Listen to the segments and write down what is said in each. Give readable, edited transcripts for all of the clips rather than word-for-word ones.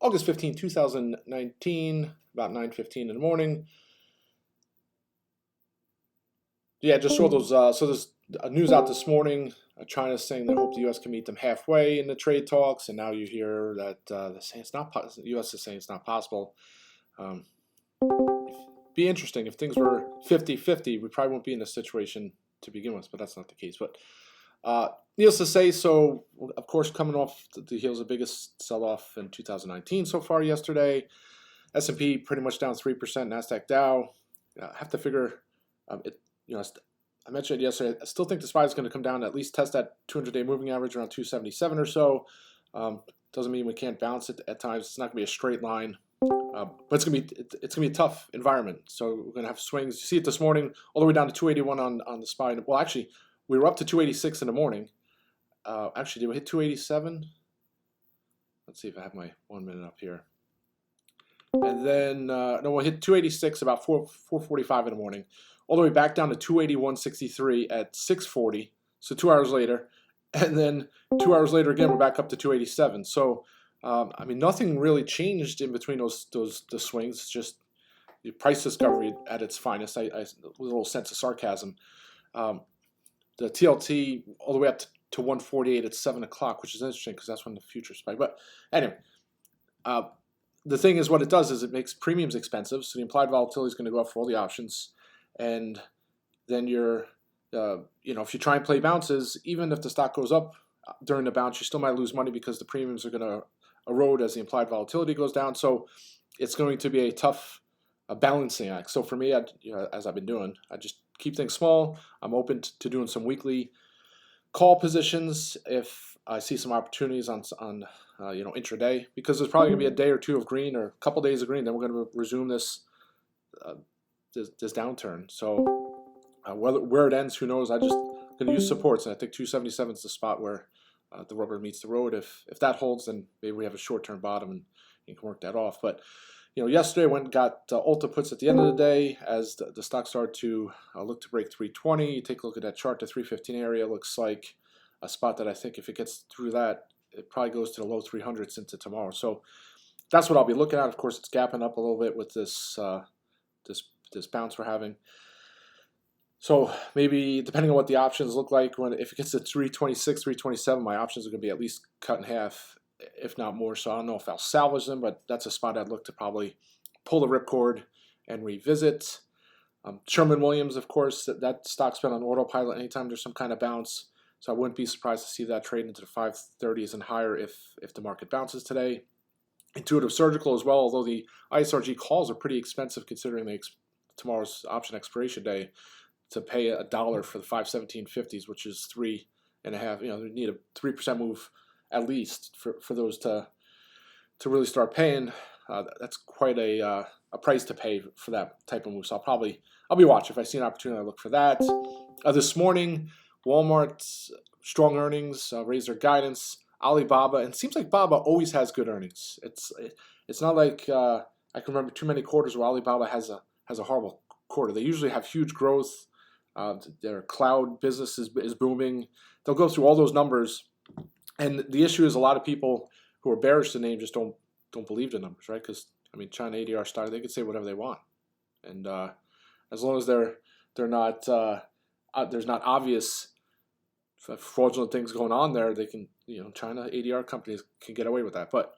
August 15th, 2019, about 9:15 in the morning. Yeah, just saw those. So there's news out this morning. China's saying they hope the U.S. can meet them halfway in the trade talks, and now you hear that the saying it's not. The U.S. is saying it's not possible. Um, be interesting if things were 50-50. We probably won't be in this situation to begin with, but that's not the case. But needless to say, so of course, coming off the heels of the biggest sell-off in 2019 so far yesterday, S&P pretty much down 3%, Nasdaq Dow. Have to figure, it. I mentioned it yesterday. I still think the SPY is going to come down, at least test that 200-day moving average around 277 or so. Doesn't mean we can't bounce it at times. It's not going to be a straight line. But it's gonna be a tough environment. So we're gonna have swings. You see it this morning, all the way down to 281 on the SPY. Well, actually, we were up to 286 in the morning. Actually, did we hit 287? Let's see if I have my 1 minute up here. And then no, we hit 286 about 4:45 in the morning, all the way back down to 281.63 at 6:40. So 2 hours later, and then 2 hours later again, we're back up to 287. So I mean, nothing really changed in between the swings. It's just the price discovery at its finest. With a little sense of sarcasm. The TLT all the way up to 148 at 7 o'clock, which is interesting because that's when the future spike. But anyway, the thing is, what it does is it makes premiums expensive. So the implied volatility is going to go up for all the options, and then you're, if you try and play bounces, even if the stock goes up during the bounce, you still might lose money because the premiums are going to erode as the implied volatility goes down. So it's going to be a tough balancing act. So for me, as I've been doing, I just keep things small. I'm open to doing some weekly call positions if I see some opportunities on intraday, because there's probably going to be a day or two of green or a couple days of green. Then we're going to resume this downturn. So where it ends, who knows? I just going to use supports, and I think 277 is the spot where the rubber meets the road. If that holds, then maybe we have a short-term bottom and you can work that off. But yesterday went and got Ulta puts at the end of the day as the stock started to look to break 320. You take a look at that chart, the 315 area looks like a spot that I think if it gets through that, it probably goes to the low 300s into tomorrow. So that's what I'll be looking at. Of course, it's gapping up a little bit with this this bounce we're having. So maybe depending on what the options look like, if it gets to 326, 327, my options are going to be at least cut in half, if not more. So I don't know if I'll salvage them, but that's a spot I'd look to probably pull the ripcord and revisit. Sherwin-Williams, of course, that stock's been on autopilot anytime there's some kind of bounce. So I wouldn't be surprised to see that trade into the 530s and higher if the market bounces today. Intuitive Surgical as well, although the ISRG calls are pretty expensive considering tomorrow's option expiration day, to pay $1 for the 517.50s, which is 3.5. They need a 3% move at least for those to really start paying. That's quite a price to pay for that type of move. So I'll be watching. If I see an opportunity, I look for that. This morning, Walmart's strong earnings, raised their guidance. Alibaba, and it seems like Baba always has good earnings. It's not like I can remember too many quarters where Alibaba has a horrible quarter. They usually have huge growth. Their cloud business is booming. They'll go through all those numbers, and the issue is a lot of people who are bearish to the name just don't believe the numbers, right? Because China ADR stock, they can say whatever they want, and as long as they're not there's not obvious fraudulent things going on there, they can China ADR companies can get away with that. But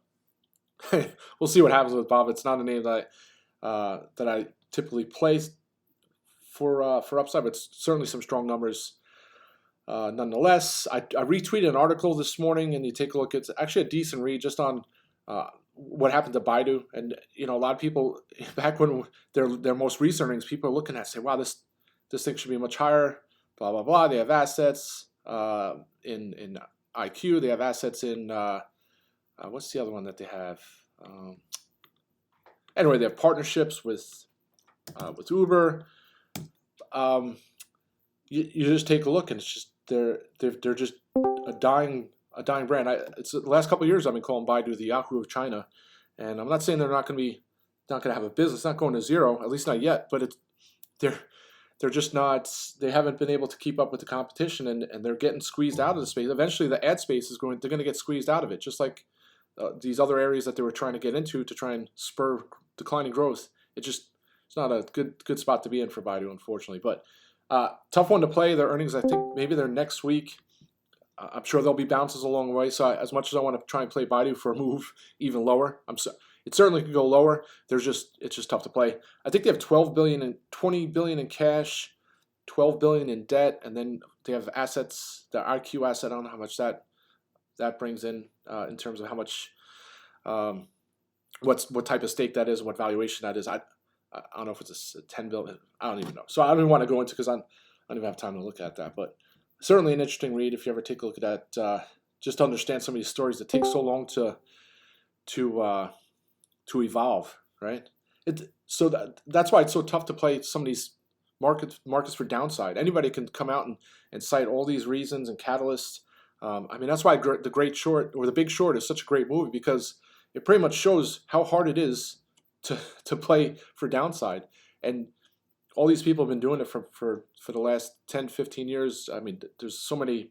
we'll see what happens with Bob. It's not a name that I typically place for upside, but certainly some strong numbers nonetheless. I retweeted an article this morning, and you take a look. It's actually a decent read just on what happened to Baidu. And a lot of people back when their most recent earnings, people are looking at say, wow, this thing should be much higher. Blah blah blah. They have assets in IQ. They have assets in what's the other one that they have? Anyway, they have partnerships with Uber. You just take a look, and it's just they're just a dying brand. It's the last couple of years I've been calling Baidu the Yahoo of China, and I'm not saying they're not going to have a business, not going to zero, at least not yet. But they're just not. They haven't been able to keep up with the competition, and they're getting squeezed out of the space. Eventually, the ad space they're going to get squeezed out of it, just like these other areas that they were trying to get into to try and spur declining growth. It's not a good spot to be in for Baidu, unfortunately. But tough one to play. Their earnings, I think maybe they're next week. I'm sure there'll be bounces along the way. So as much as I want to try and play Baidu for a move even lower, it certainly could go lower. It's just tough to play. I think they have 12 billion and 20 billion in cash, 12 billion in debt, and then they have assets, the IQ asset. I don't know how much that brings in terms of how much, what type of stake that is, what valuation that is. I don't know if it's a 10 billion. I don't even know. So I don't even want to go into because I don't even have time to look at that. But certainly an interesting read if you ever take a look at that. Just to understand some of these stories that take so long to evolve, right? That's why it's so tough to play some of these markets for downside. Anybody can come out and cite all these reasons and catalysts. I mean, that's why The Great Short or The Big Short is such a great movie, because it pretty much shows how hard it is to play for downside. And all these people have been doing it for the last 10, 15 years. I mean, there's so many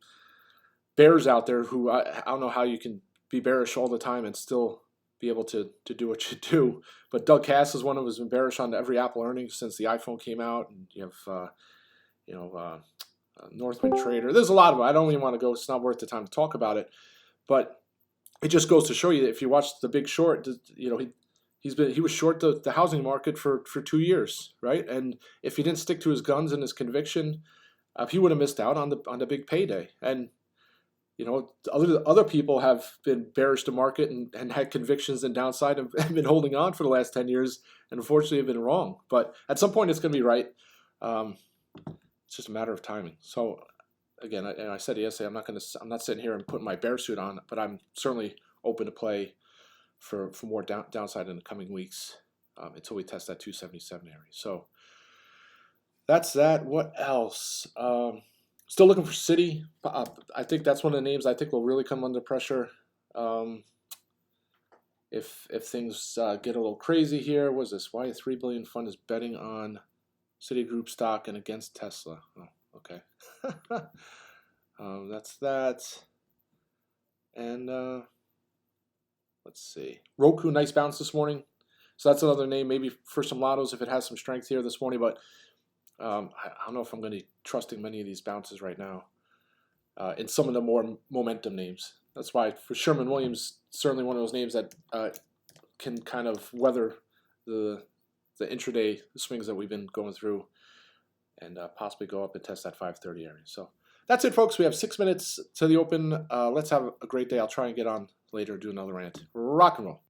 bears out there who I don't know how you can be bearish all the time and still be able to do what you do. But Doug Cass is one who has been bearish on every Apple earnings since the iPhone came out. And you have, Northwind Trader. There's a lot of them. I don't even want to go. It's not worth the time to talk about it. But it just goes to show you that if you watch The Big Short, he was short the housing market for 2 years, right? And if he didn't stick to his guns and his conviction, he would have missed out on the big payday. And other people have been bearish to market and had convictions and downside and been holding on for the last 10 years, and unfortunately have been wrong. But at some point, it's going to be right. It's just a matter of timing. So again, I said yesterday, I'm not sitting here and putting my bear suit on, but I'm certainly open to play for more downside in the coming weeks until we test that 277 area. So that's that. What else? Still looking for Citi. I think that's one of the names I think will really come under pressure if things get a little crazy here. What is this? Why a $3 billion fund is betting on Citigroup stock and against Tesla? Oh, okay. That's that. And let's see. Roku, nice bounce this morning. So that's another name maybe for some lottos if it has some strength here this morning. But I don't know if I'm going to be trusting many of these bounces right now in some of the more momentum names. That's why for Sherman-Williams, certainly one of those names that can kind of weather the intraday swings that we've been going through and possibly go up and test that 530 area. So that's it, folks. We have 6 minutes to the open. Let's have a great day. I'll try and get on later and do another rant. Rock and roll.